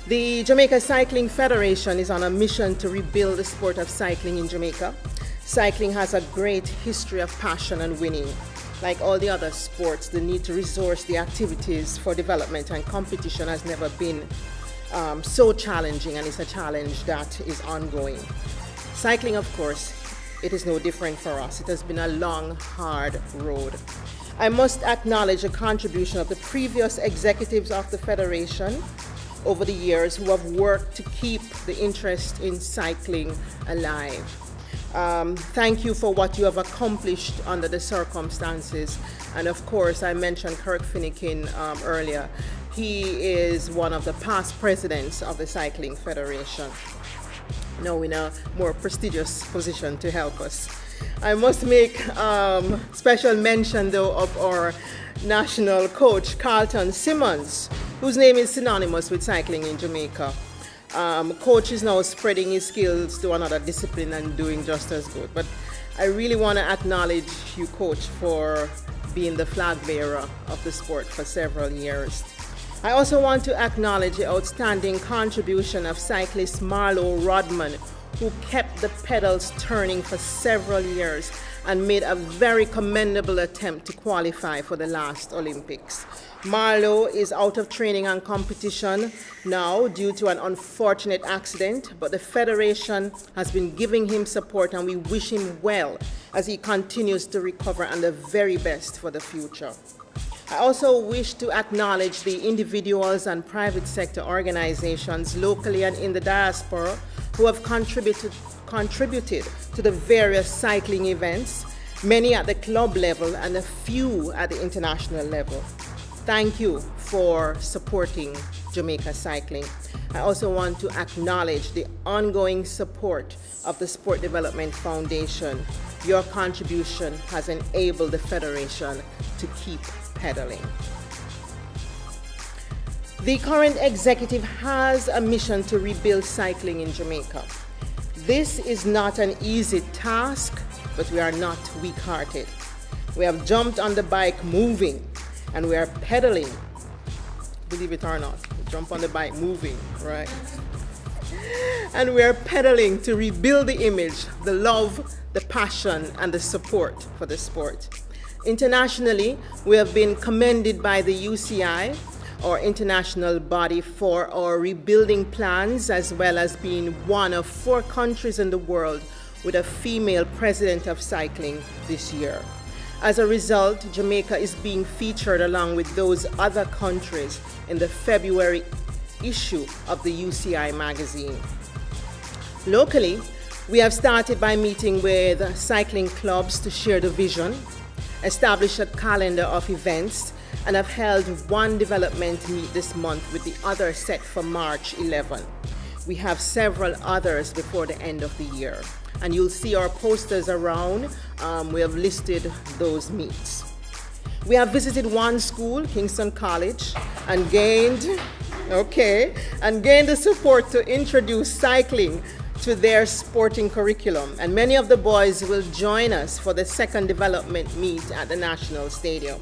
The Jamaica Cycling Federation is on a mission to rebuild the sport of cycling in Jamaica. Cycling has a great history of passion and winning. Like all the other sports, the need to resource the activities for development and competition has never been so challenging, and it's a challenge that is ongoing. Cycling, of course, it is no different for us. It has been a long, hard road. I must acknowledge the contribution of the previous executives of the Federation over the years who have worked to keep the interest in cycling alive. Thank you for what you have accomplished under the circumstances. And of course, I mentioned Kirk Finnegan earlier. He is one of the past presidents of the Cycling Federation, now in a more prestigious position to help us. I must make special mention, though, of our national coach, Carlton Simmons, whose name is synonymous with cycling in Jamaica. Coach is now spreading his skills to another discipline and doing just as good. But I really want to acknowledge you, Coach, for being the flag bearer of the sport for several years. I also want to acknowledge the outstanding contribution of cyclist Marlo Rodman, who kept the pedals turning for several years and made a very commendable attempt to qualify for the last Olympics. Marlo is out of training and competition now due to an unfortunate accident, but the Federation has been giving him support, and we wish him well as he continues to recover and the very best for the future. I also wish to acknowledge the individuals and private sector organizations locally and in the diaspora who have contributed to the various cycling events, many at the club level and a few at the international level. Thank you for supporting Jamaica cycling. I also want to acknowledge the ongoing support of the Sport Development Foundation. Your contribution has enabled the Federation to keep pedaling. The current executive has a mission to rebuild cycling in Jamaica. This is not an easy task, but we are not weak-hearted. We have jumped on the bike moving, and we are pedaling. Believe it or not, we jump on the bike moving, right? And we are pedaling to rebuild the image, the love, the passion, and the support for the sport. Internationally, we have been commended by the UCI, our international body, for our rebuilding plans, as well as being one of 4 countries in the world with a female president of cycling this year. As a result, Jamaica is being featured along with those other countries in the February issue of the UCI magazine. Locally, we have started by meeting with cycling clubs to share the vision, establish a calendar of events, and have held one development meet this month with the other set for March 11. We have several others before the end of the year, and you'll see our posters around. We have listed those meets. We have visited one school, Kingston College, and gained the support to introduce cycling to their sporting curriculum. And many of the boys will join us for the second development meet at the National Stadium.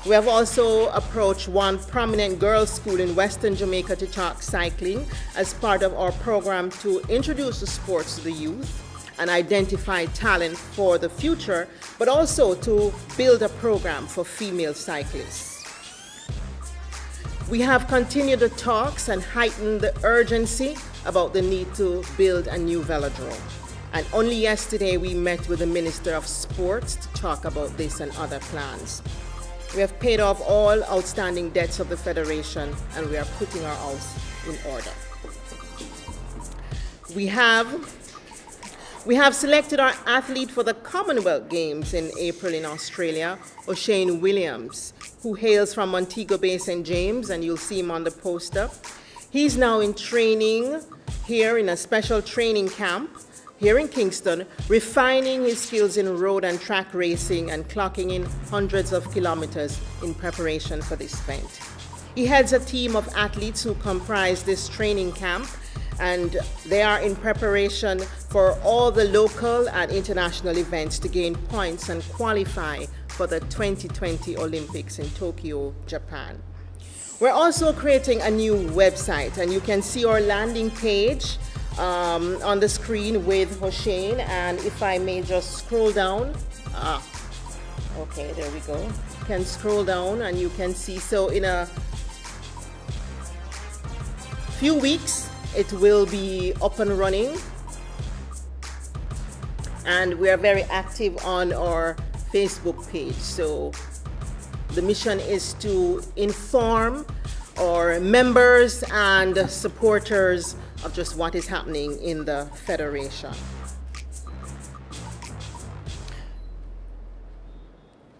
We have also approached one prominent girls' school in Western Jamaica to talk cycling as part of our program to introduce the sports to the youth and identify talent for the future, but also to build a program for female cyclists. We have continued the talks and heightened the urgency about the need to build a new velodrome. And only yesterday we met with the Minister of Sports to talk about this and other plans. We have paid off all outstanding debts of the Federation, and we are putting our house in order. We have selected our athlete for the Commonwealth Games in April in Australia, O'Shane Williams, who hails from Montego Bay, St. James, and you'll see him on the poster. He's now in training here in a special training camp here in Kingston, refining his skills in road and track racing and clocking in hundreds of kilometers in preparation for this event. He heads a team of athletes who comprise this training camp, and they are in preparation for all the local and international events to gain points and qualify for the 2020 Olympics in Tokyo, Japan. We're also creating a new website, and you can see our landing page on the screen with Hossein. And if I may just scroll down, okay, there we go. You can scroll down and you can see, so in a few weeks it will be up and running, and we are very active on our Facebook page. So the mission is to inform our members and supporters of just what is happening in the Federation.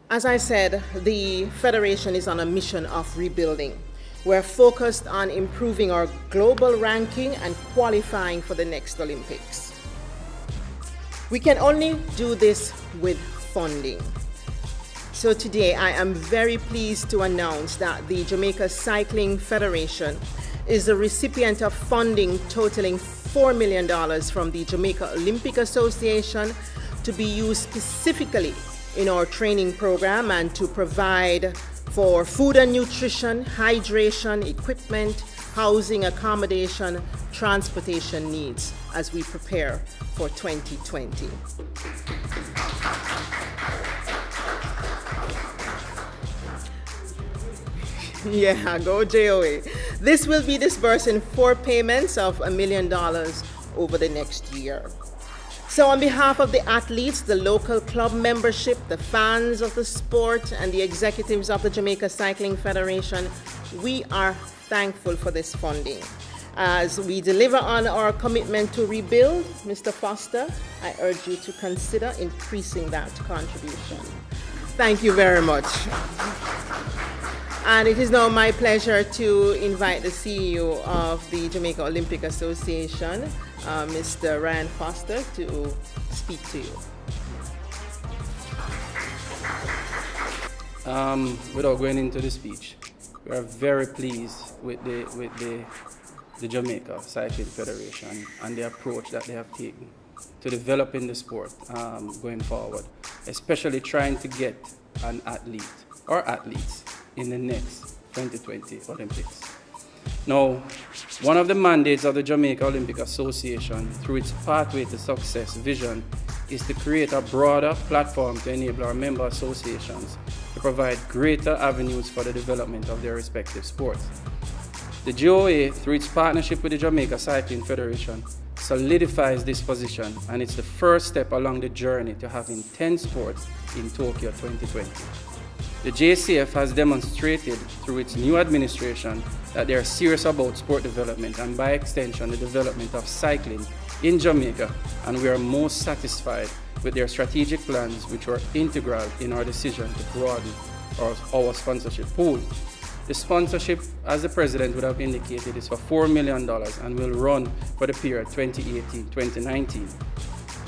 As I said, the Federation is on a mission of rebuilding. We're focused on improving our global ranking and qualifying for the next Olympics. We can only do this with funding. So today I am very pleased to announce that the Jamaica Cycling Federation is the recipient of funding totaling $4 million from the Jamaica Olympic Association to be used specifically in our training program and to provide for food and nutrition, hydration, equipment, housing, accommodation, transportation needs as we prepare for 2020. Yeah, go JOA. This will be disbursed in 4 payments of $1 million over the next year. So on behalf of the athletes, the local club membership, the fans of the sport, and the executives of the Jamaica Cycling Federation, we are thankful for this funding. As we deliver on our commitment to rebuild, Mr. Foster, I urge you to consider increasing that contribution. Thank you very much. And it is now my pleasure to invite the CEO of the Jamaica Olympic Association, Mr. Ryan Foster, to speak to you. Without going into the speech, we are very pleased with the Jamaica Cycling Federation and the approach that they have taken to developing the sport going forward, especially trying to get an athlete or athletes in the next 2020 Olympics. Now, one of the mandates of the Jamaica Olympic Association through its Pathway to Success vision is to create a broader platform to enable our member associations to provide greater avenues for the development of their respective sports. The GOA, through its partnership with the Jamaica Cycling Federation, solidifies this position, and it's the first step along the journey to having 10 sports in Tokyo 2020. The JCF has demonstrated through its new administration that they are serious about sport development and by extension the development of cycling in Jamaica, and we are most satisfied with their strategic plans, which were integral in our decision to broaden our sponsorship pool. The sponsorship, as the President would have indicated, is for $4 million and will run for the period 2018-2019.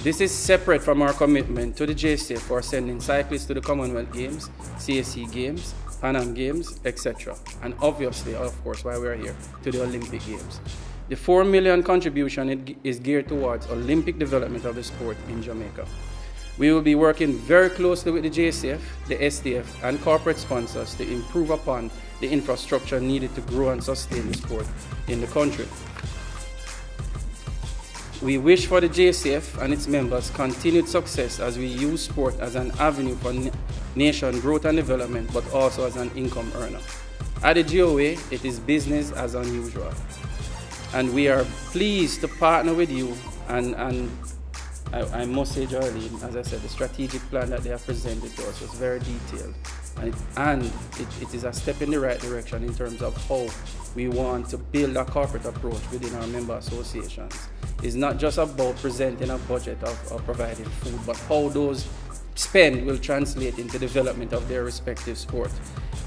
This is separate from our commitment to the JCF for sending cyclists to the Commonwealth Games, CSC Games, Pan Am Games, etc. And obviously, of course, why we are here, to the Olympic Games. The $4 million contribution is geared towards Olympic development of the sport in Jamaica. We will be working very closely with the JCF, the STF, and corporate sponsors to improve upon the infrastructure needed to grow and sustain the sport in the country. We wish for the JCF and its members continued success as we use sport as an avenue for nation growth and development, but also as an income earner. At the GOA, it is business as unusual. And we are pleased to partner with you, and I must say, Jarlene, as I said, the strategic plan that they have presented to us was very detailed. And it is a step in the right direction in terms of how we want to build a corporate approach within our member associations. It's not just about presenting a budget of providing food, but how those spend will translate into development of their respective sport.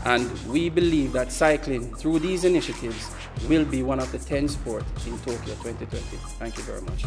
And we believe that cycling, through these initiatives, will be one of the 10 sports in Tokyo 2020. Thank you very much.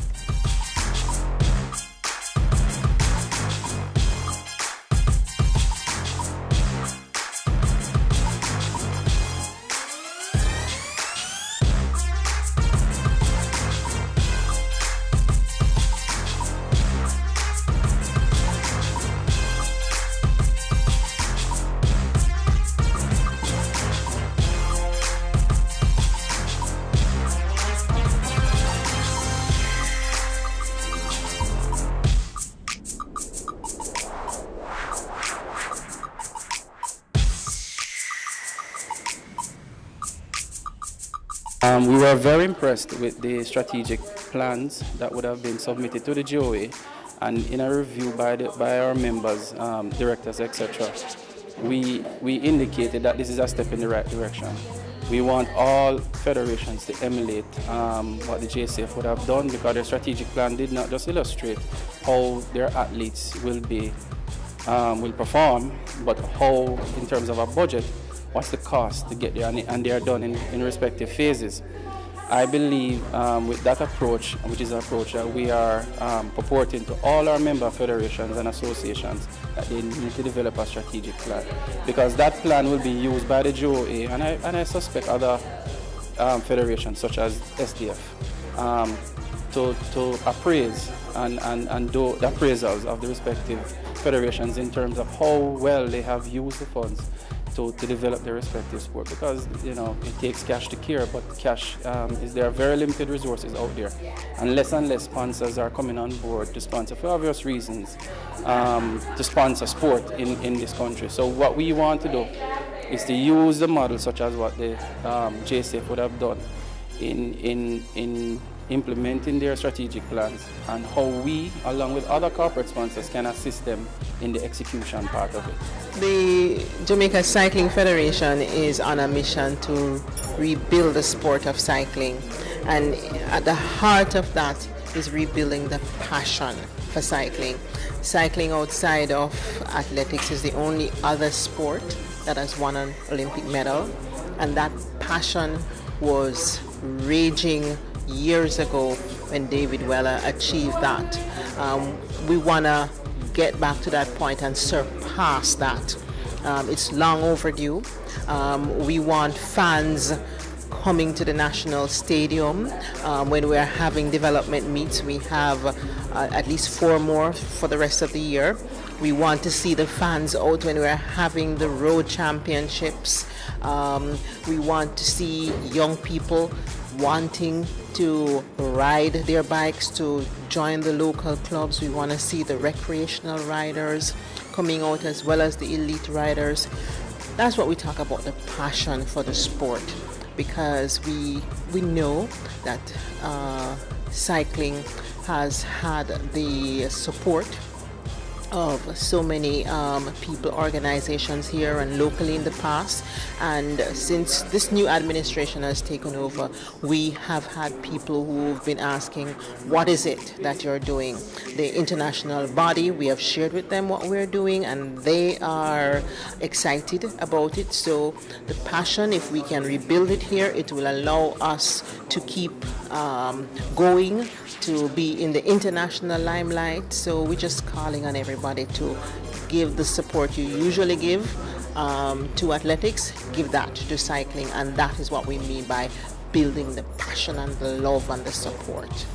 We were very impressed with the strategic plans that would have been submitted to the GOA, and in a review by our members, directors, etc., we indicated that this is a step in the right direction. We want all federations to emulate what the JCF would have done, because their strategic plan did not just illustrate how their athletes will perform, but how, in terms of a budget, what's the cost to get there, and they are done in respective phases. I believe with that approach, which is an approach that we are purporting to all our member federations and associations, that they need to develop a strategic plan, because that plan will be used by the GOA and I suspect other federations such as STF to appraise and do the appraisals of the respective federations in terms of how well they have used the funds to develop their respective sport, because it takes cash to care, but cash there are very limited resources out there, and less sponsors are coming on board to sponsor, for obvious reasons, to sponsor sport in this country. So what we want to do is to use the model such as what the JCF would have done in implementing their strategic plans, and how we, along with other corporate sponsors, can assist them in the execution part of it. The Jamaica Cycling Federation is on a mission to rebuild the sport of cycling, and at the heart of that is rebuilding the passion for cycling. Cycling outside of athletics is the only other sport that has won an Olympic medal, and that passion was raging years ago when David Weller achieved that. We want to get back to that point and surpass that. It's long overdue. We want fans coming to the National Stadium. When we're having development meets, we have at least 4 more for the rest of the year. We want to see the fans out when we're having the road championships. We want to see young people wanting to ride their bikes, to join the local clubs. We want to see the recreational riders coming out as well as the elite riders. That's what we talk about, the passion for the sport, because we know that cycling has had the support of so many people, organizations here and locally in the past, and since this new administration has taken over, we have had people who've been asking, what is it that you're doing? The international body, we have shared with them what we're doing, and they are excited about it. So the passion, if we can rebuild it here, it will allow us to keep going, to be in the international limelight. So we're just calling on everybody to give the support you usually give to athletics, give that to cycling, and that is what we mean by building the passion and the love and the support.